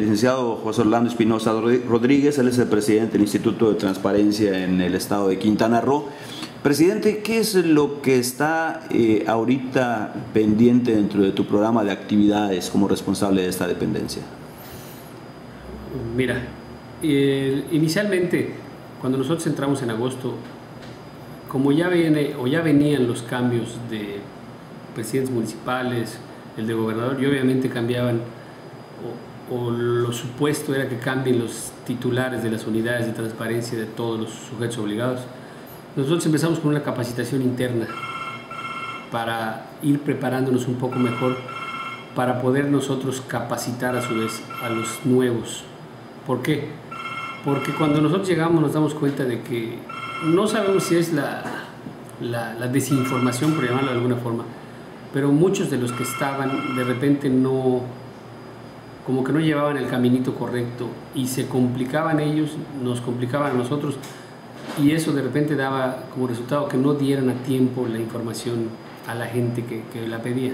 Licenciado José Orlando Espinosa Rodríguez, él es el presidente del Instituto de Transparencia en el estado de Quintana Roo. Presidente, ¿qué es lo que está ahorita pendiente dentro de tu programa de actividades como responsable de esta dependencia? Mira, inicialmente, cuando nosotros entramos en agosto, como ya venían los cambios de presidentes municipales, el de gobernador, y obviamente cambiaban, o lo supuesto era que cambien los titulares de las unidades de transparencia de todos los sujetos obligados. Nosotros empezamos con una capacitación interna para ir preparándonos un poco mejor para poder nosotros capacitar a su vez a los nuevos. ¿Por qué? Porque cuando nosotros llegamos nos damos cuenta de que no sabemos si es la desinformación, por llamarlo de alguna forma, pero muchos de los que estaban de repente como que no llevaban el caminito correcto y se complicaban ellos, nos complicaban a nosotros, y eso de repente daba como resultado que no dieran a tiempo la información a la gente que la pedía.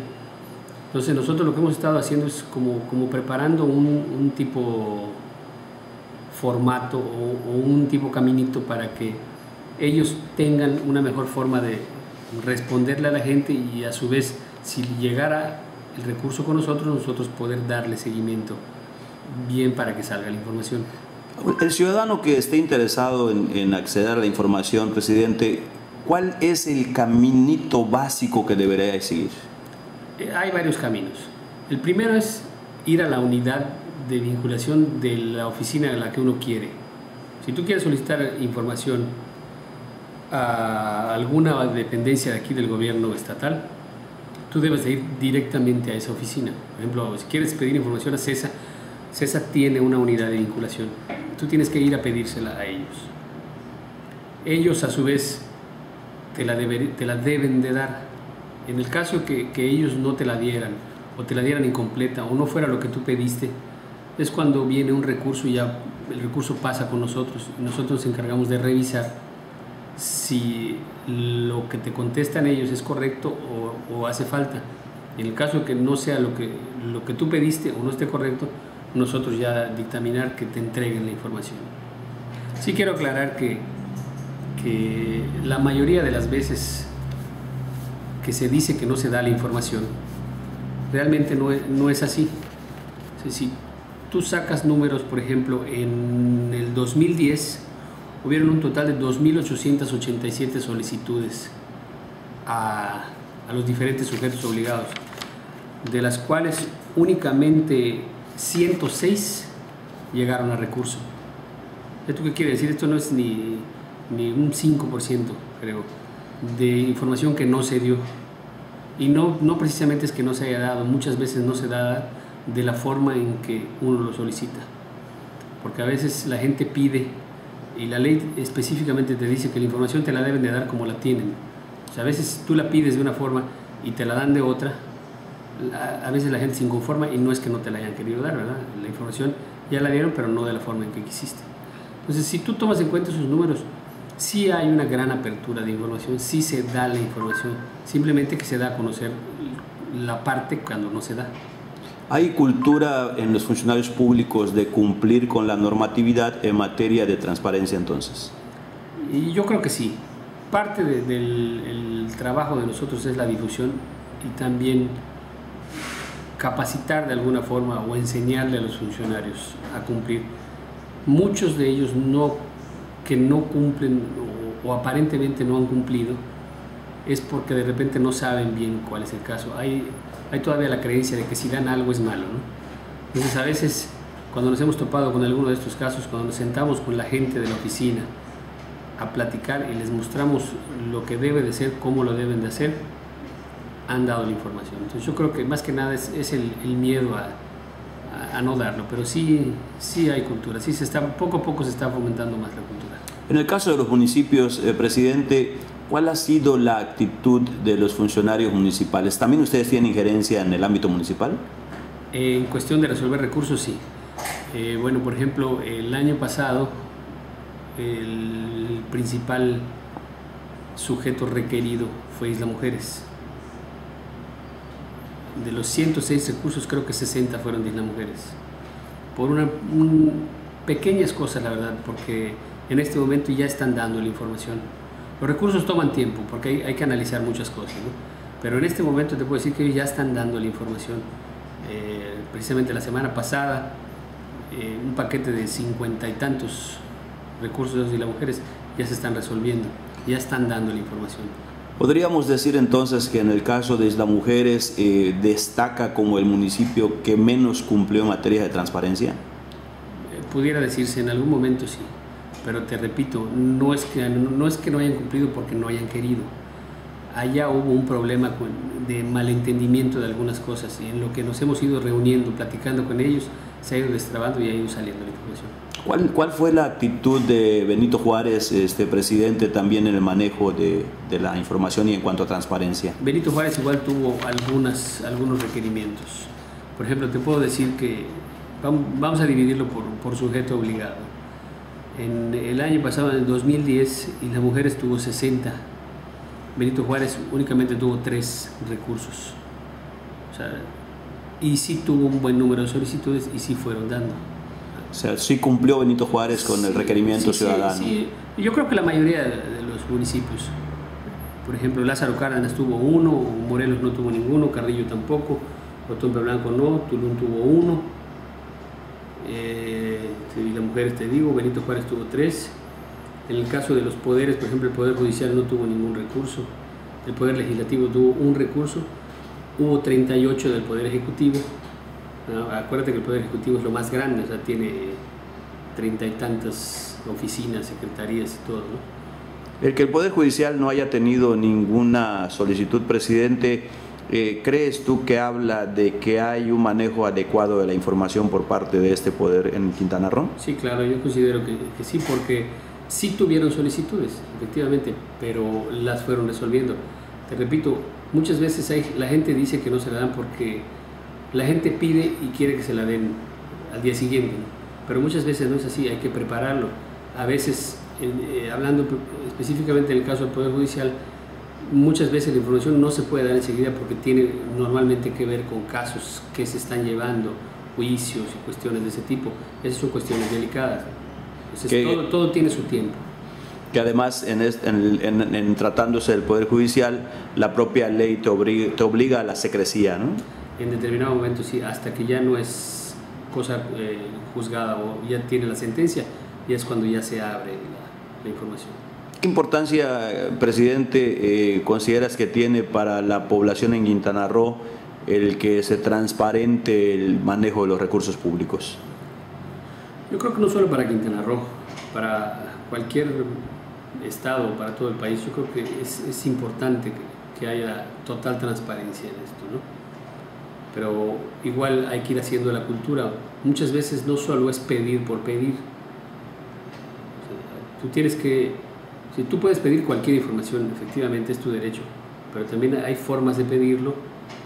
Entonces nosotros lo que hemos estado haciendo es como preparando un tipo formato o un tipo caminito para que ellos tengan una mejor forma de responderle a la gente, y a su vez, si llegara el recurso con nosotros poder darle seguimiento bien para que salga la información. El ciudadano que esté interesado en acceder a la información, presidente, ¿cuál es el caminito básico que debería seguir? Hay varios caminos. El primero es ir a la unidad de vinculación de la oficina a la que uno quiere. Si tú quieres solicitar información a alguna dependencia de aquí del gobierno estatal, tú debes de ir directamente a esa oficina. Por ejemplo, si quieres pedir información a CESA, CESA tiene una unidad de vinculación. Tú tienes que ir a pedírsela a ellos. Ellos, a su vez, te la deben de dar. En el caso que ellos no te la dieran, o te la dieran incompleta, o no fuera lo que tú pediste, es cuando viene un recurso y ya el recurso pasa con nosotros. Y nosotros nos encargamos de revisar si lo que te contestan ellos es correcto o hace falta. En el caso de que no sea lo que tú pediste o no esté correcto, nosotros ya dictaminar que te entreguen la información. Sí quiero aclarar que la mayoría de las veces que se dice que no se da la información, realmente no es así. O sea, si tú sacas números, por ejemplo, en el 2010 hubieron un total de 2.887 solicitudes a los diferentes sujetos obligados, de las cuales únicamente 106 llegaron a recurso. ¿Esto qué quiere decir? Esto no es ni un 5%, creo, de información que no se dio. Y no precisamente es que no se haya dado, muchas veces no se da de la forma en que uno lo solicita. Porque a veces la gente pide, y la ley específicamente te dice que la información te la deben de dar como la tienen. O sea, a veces tú la pides de una forma y te la dan de otra. A veces la gente se inconforma y no es que no te la hayan querido dar, ¿verdad? La información ya la dieron, pero no de la forma en que quisiste. Entonces, si tú tomas en cuenta esos números, sí hay una gran apertura de información, sí se da la información, simplemente que se da a conocer la parte cuando no se da. ¿Hay cultura en los funcionarios públicos de cumplir con la normatividad en materia de transparencia entonces? Y yo creo que sí. Parte del trabajo de nosotros es la difusión y también capacitar de alguna forma o enseñarle a los funcionarios a cumplir. Muchos de ellos que no cumplen o aparentemente no han cumplido es porque de repente no saben bien cuál es el caso. Hay todavía la creencia de que si dan algo es malo, ¿no? Entonces a veces cuando nos hemos topado con alguno de estos casos, cuando nos sentamos con la gente de la oficina a platicar y les mostramos lo que debe de ser, cómo lo deben de hacer, han dado la información. Entonces yo creo que más que nada es el miedo a no darlo, pero sí hay cultura, sí poco a poco se está fomentando más la cultura. En el caso de los municipios, presidente, ¿cuál ha sido la actitud de los funcionarios municipales? ¿También ustedes tienen injerencia en el ámbito municipal? En cuestión de resolver recursos, sí. Bueno, por ejemplo, el año pasado el principal sujeto requerido fue Isla Mujeres. De los 106 recursos, creo que 60 fueron de Isla Mujeres. por pequeñas cosas, la verdad, porque en este momento ya están dando la información. Los recursos toman tiempo porque hay que analizar muchas cosas, ¿no? Pero en este momento te puedo decir que ellos ya están dando la información. Precisamente la semana pasada, un paquete de 50 y tantos recursos de las mujeres ya se están resolviendo, ya están dando la información. ¿Podríamos decir entonces que en el caso de Isla Mujeres destaca como el municipio que menos cumplió en materia de transparencia? Pudiera decirse en algún momento sí, pero te repito, no es que no hayan cumplido porque no hayan querido. Allá hubo un problema de malentendimiento de algunas cosas y en lo que nos hemos ido reuniendo, platicando con ellos, se ha ido destrabando y ha ido saliendo la información. ¿Cuál fue la actitud de Benito Juárez, presidente, también en el manejo de la información y en cuanto a transparencia? Benito Juárez igual tuvo algunos requerimientos. Por ejemplo, te puedo decir que vamos a dividirlo por sujeto obligado. En el año pasado, en el 2010, Isla Mujeres tuvo 60. Benito Juárez únicamente tuvo 3 recursos. O sea, y sí tuvo un buen número de solicitudes y sí fueron dando. O sea, sí cumplió Benito Juárez con el requerimiento ciudadano. Sí. Yo creo que la mayoría de los municipios. Por ejemplo, Lázaro Cárdenas tuvo 1, Morelos no tuvo ninguno, Carrillo tampoco, Otompe Blanco no, Tulum tuvo 1. Las mujeres, te digo, Benito Juárez tuvo 3. En el caso de los poderes, por ejemplo, el Poder Judicial no tuvo ningún recurso, el Poder Legislativo tuvo un recurso, hubo 38 del Poder Ejecutivo. ¿No? Acuérdate que el Poder Ejecutivo es lo más grande, o sea, tiene 30 y tantas oficinas, secretarías y todo, ¿no? El que el Poder Judicial no haya tenido ninguna solicitud, presidente, ¿crees tú que habla de que hay un manejo adecuado de la información por parte de este poder en Quintana Roo? Sí, claro, yo considero que sí, porque sí tuvieron solicitudes, efectivamente, pero las fueron resolviendo. Te repito, muchas veces la gente dice que no se la dan porque la gente pide y quiere que se la den al día siguiente, ¿no? Pero muchas veces no es así, hay que prepararlo. A veces, hablando específicamente en el caso del Poder Judicial, muchas veces la información no se puede dar enseguida porque tiene normalmente que ver con casos que se están llevando, juicios y cuestiones de ese tipo. Esas son cuestiones delicadas. Entonces, todo tiene su tiempo. Que además, en tratándose del Poder Judicial, la propia ley te obliga a la secrecía, ¿no? En determinado momento sí, hasta que ya no es cosa juzgada o ya tiene la sentencia, ya es cuando ya se abre la información. ¿Qué importancia, presidente, consideras que tiene para la población en Quintana Roo el que se transparente el manejo de los recursos públicos? Yo creo que no solo para Quintana Roo, para cualquier estado, para todo el país, yo creo que es importante que haya total transparencia en esto, ¿no? Pero igual hay que ir haciendo la cultura. Muchas veces no solo es pedir por pedir. O sea, si tú puedes pedir cualquier información, efectivamente es tu derecho, pero también hay formas de pedirlo,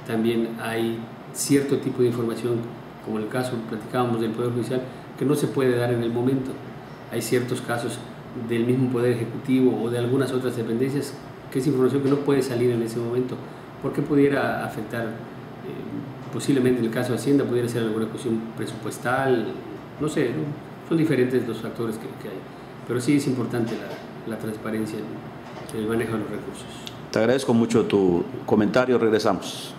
también hay cierto tipo de información, como el caso platicábamos del Poder Judicial, que no se puede dar en el momento. Hay ciertos casos del mismo Poder Ejecutivo o de algunas otras dependencias que es información que no puede salir en ese momento, porque pudiera afectar, posiblemente en el caso de Hacienda, pudiera ser alguna cuestión presupuestal, no sé, ¿no? Son diferentes los factores que hay, pero sí es importante la transparencia en el manejo de los recursos. Te agradezco mucho tu comentario, regresamos.